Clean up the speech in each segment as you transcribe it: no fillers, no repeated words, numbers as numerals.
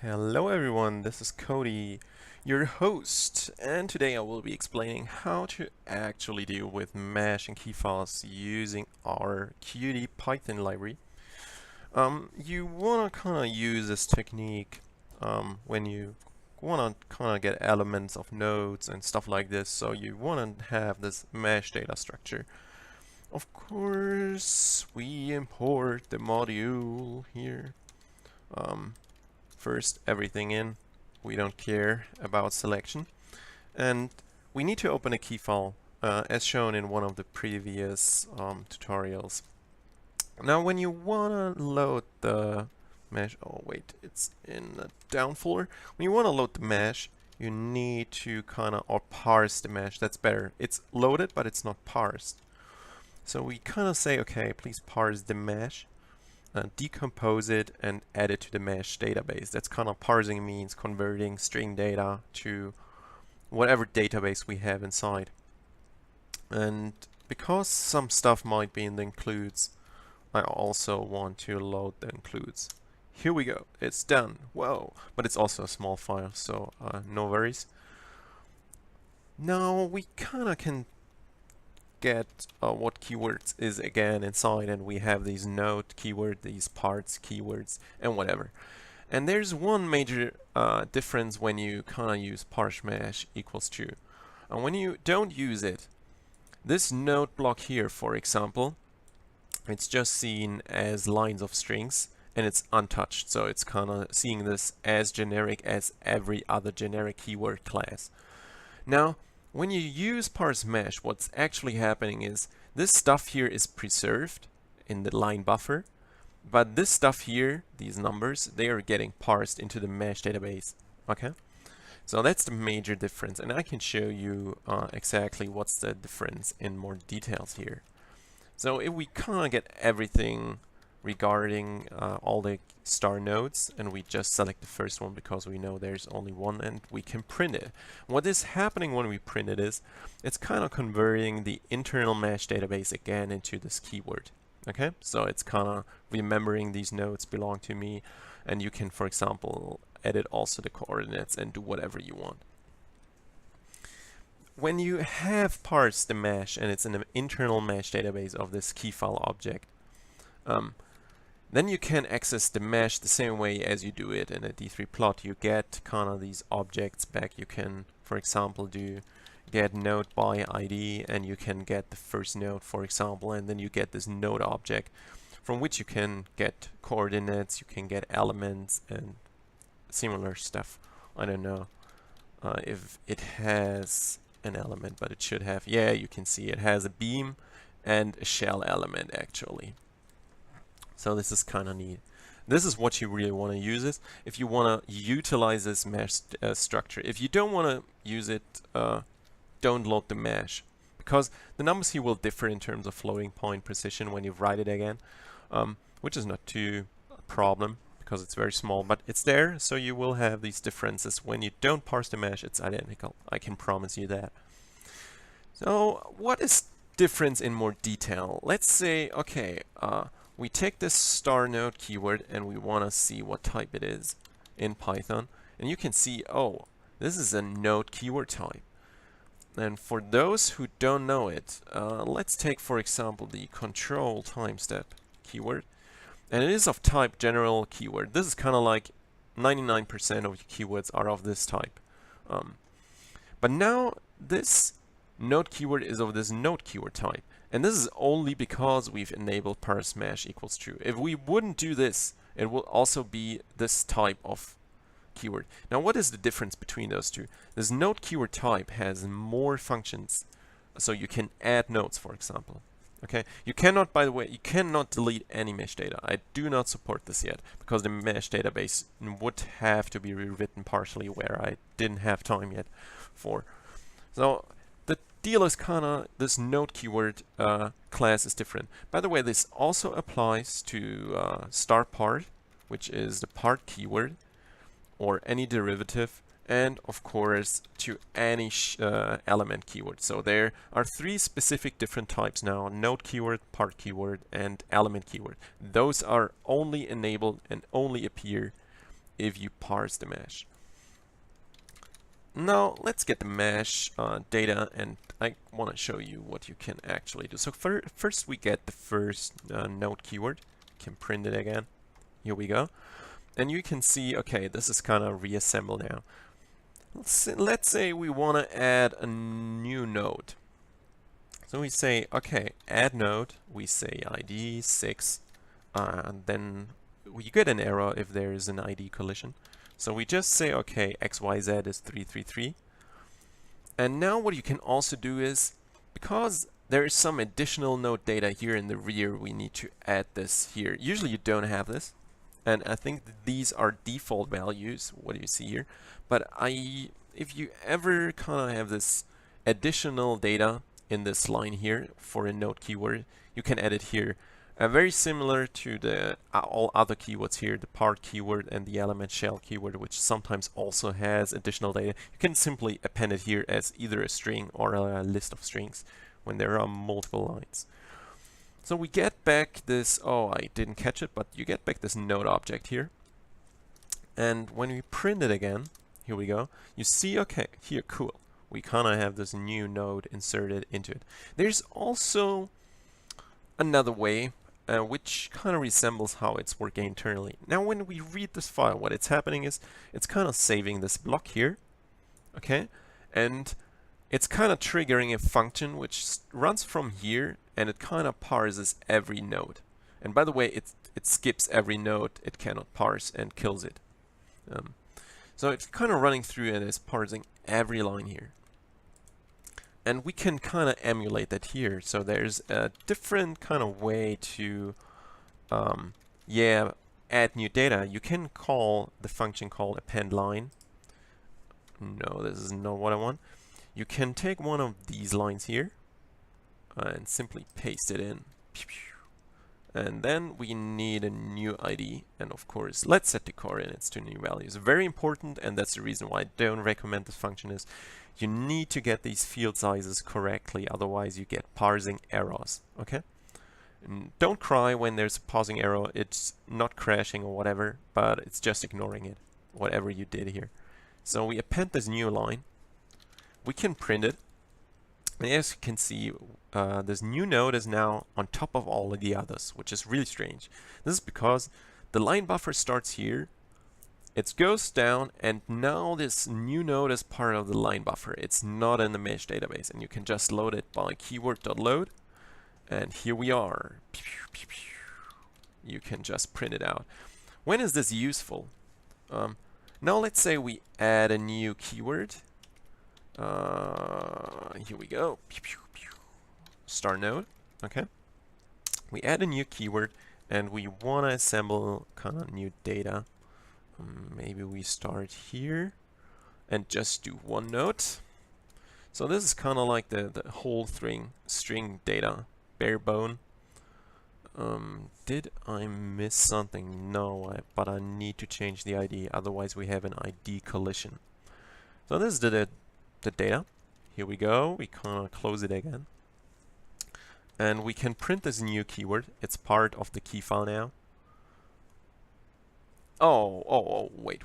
Hello everyone, this is Cody, your host, and today I will be explaining how to actually deal with mesh and key files using our qd-python library. You want to kind of use this technique when you want to kind of get elements of nodes and stuff like this, so you want to have this mesh data structure. Of course, we import the module here. First everything in, we don't care about selection, and we need to open a key file as shown in one of the previous tutorials. Now when you want to load the mesh, oh wait, it's in the down folder. When you want to load the mesh, you need to kind of, or parse the mesh, that's better. It's loaded but it's not parsed. So we kind of say, okay, please parse the mesh. Decompose it and add it to the mesh database. That's kind of parsing, means converting string data to whatever database we have inside. And because some stuff might be in the includes, I also want to load the includes. Here we go, it's done. Whoa, but it's also a small file, so no worries. Now we kind of can get what keywords is again inside, and we have these node keyword, these parts keywords, and whatever. And there's one major difference when you kind of use parse mesh equals true. And when you don't use it, this node block here, for example, it's just seen as lines of strings and it's untouched, so it's kind of seeing this as generic as every other generic keyword class. Now when you use parse mesh, what's actually happening is this stuff here is preserved in the line buffer, but this stuff here, these numbers, they are getting parsed into the mesh database. Okay, so that's the major difference, and I can show you exactly what's the difference in more details here. So if we kind of get everything regarding all the star nodes, and we just select the first one because we know there's only one, and we can print it. What is happening when we print it is it's kind of converting the internal mesh database again into this keyword. Okay, so it's kind of remembering these nodes belong to me, and you can, for example, edit also the coordinates and do whatever you want. When you have parsed the mesh and it's in the internal mesh database of this KeyFile object, then you can access the mesh the same way as you do it in a D3 plot. You get kind of these objects back. You can, for example, do get node by ID, and you can get the first node, for example, and then you get this node object from which you can get coordinates, you can get elements and similar stuff. I don't know if it has an element, but it should have. Yeah, you can see it has a beam and a shell element actually. So this is kind of neat. This is what you really want to use it if you want to utilize this mesh structure. If you don't want to use it, don't load the mesh, because the numbers here will differ in terms of floating point precision when you write it again, which is not too a problem because it's very small, but it's there, so you will have these differences. When you don't parse the mesh, it's identical. I can promise you that. So what is difference in more detail? Let's say, okay, we take this star node keyword and we want to see what type it is in Python, and you can see, oh, this is a node keyword type. And for those who don't know it, let's take, for example, the control timestep keyword, and it is of type general keyword. This is kind of like 99% of keywords are of this type. But now this node keyword is of this node keyword type. And this is only because we've enabled parse mesh equals true. If we wouldn't do this, it will also be this type of keyword. Now what is the difference between those two? This node keyword type has more functions. So you can add nodes, for example. Okay, you cannot, by the way, you cannot delete any mesh data. I do not support this yet because the mesh database would have to be rewritten partially, where I didn't have time yet for. So the deal is kind of this node keyword class is different. By the way, this also applies to star part, which is the part keyword, or any derivative, and of course to any element keyword. So there are three specific different types now: node keyword, part keyword, and element keyword. Those are only enabled and only appear if you parse the mesh. Now let's get the mesh data, and I want to show you what you can actually do. So first we get the first node keyword. You can print it again. Here we go. And you can see, okay, this is kind of reassembled now. Let's say we want to add a new node. So we say, okay, add node. We say ID 6. And then we get an error if there is an ID collision. So we just say, okay, XYZ is 333. And now what you can also do is, because there is some additional node data here in the rear, we need to add this here. Usually you don't have this. And I think that these are default values, what you see here. But if you ever kind of have this additional data in this line here for a node keyword, you can add it here. Very similar to the all other keywords here, the part keyword and the element shell keyword, which sometimes also has additional data. You can simply append it here as either a string or a list of strings when there are multiple lines. So we get back this, oh, I didn't catch it, but you get back this node object here. And when we print it again, here we go, you see, okay, here, cool. We kind of have this new node inserted into it. There's also another way, which kind of resembles how it's working internally. Now, when we read this file, what it's happening is it's kind of saving this block here, okay? And it's kind of triggering a function which runs from here, and it kind of parses every node. And by the way, it skips every node it cannot parse and kills it. So it's kind of running through and is parsing every line here. And we can kind of emulate that here. So there's a different kind of way to add new data. You can call the function called append line. No, this is not what I want. You can take one of these lines here and simply paste it in. And then we need a new ID. And of course, let's set the coordinates to new values. Very important, and that's the reason why I don't recommend this function is you need to get these field sizes correctly, otherwise you get parsing errors, okay? And don't cry when there's a parsing error. It's not crashing or whatever, but it's just ignoring it, whatever you did here. So we append this new line. We can print it. And as you can see, this new node is now on top of all of the others, which is really strange. This is because the line buffer starts here, it goes down, and now this new node is part of the line buffer. It's not in the mesh database, and you can just load it by keyword.load, and here we are. You can just print it out. When is this useful? Now let's say we add a new keyword. Here we go. Star node. Okay. We add a new keyword, and we want to assemble kind of new data. Maybe we start here and just do one node. So this is kind of like the whole string data, bare bone. Did I miss something? No, but I need to change the ID, otherwise we have an ID collision. So this is the data. Here we go. We kind of close it again. And we can print this new keyword. It's part of the KeyFile now. Oh, wait.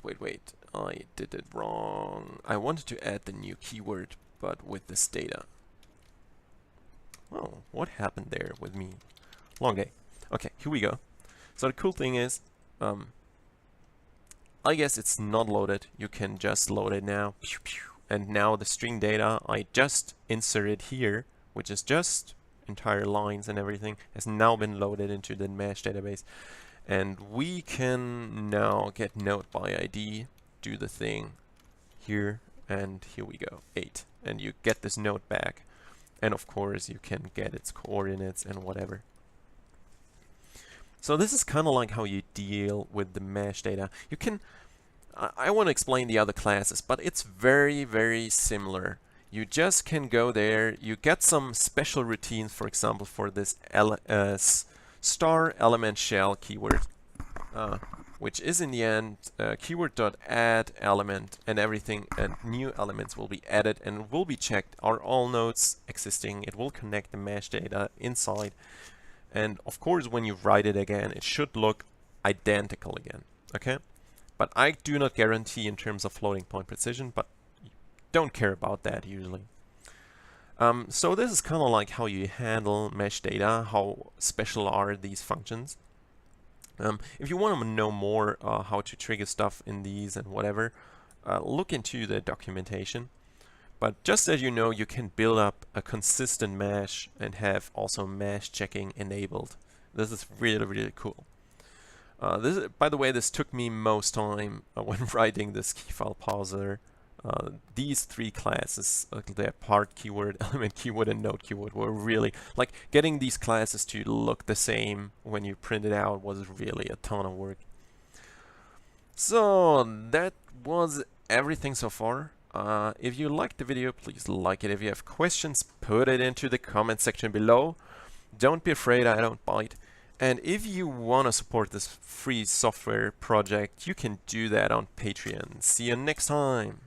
I did it wrong. I wanted to add the new keyword, but with this data. Oh, what happened there with me? Long day. Okay, here we go. So the cool thing is, I guess it's not loaded. You can just load it now. And now the string data I just inserted here, which is just entire lines and everything, has now been loaded into the mesh database. And we can now get node by ID, do the thing here, and here we go, 8. And you get this node back. And of course you can get its coordinates and whatever. So this is kind of like how you deal with the mesh data. You can, I want to explain the other classes, but it's very, very similar. You just can go there, you get some special routines, for example, for this star element shell keyword, which is in the end keyword.add element, and everything, and new elements will be added and will be checked. Are all nodes existing? It will connect the mesh data inside. And of course, when you write it again, it should look identical again. Okay? But I do not guarantee in terms of floating point precision, but don't care about that usually. So this is kind of like how you handle mesh data, how special are these functions. If you want to know more how to trigger stuff in these and whatever, look into the documentation. But just as you know, you can build up a consistent mesh and have also mesh checking enabled. This is really, really cool. By the way, this took me most time when writing this KeyFile parser. These three classes, the part keyword, element keyword, and node keyword, were really, like, getting these classes to look the same when you print it out was really a ton of work. So that was everything so far. If you liked the video, please like it. If you have questions, put it into the comment section below. Don't be afraid, I don't bite. And if you want to support this free software project, you can do that on Patreon. See you next time.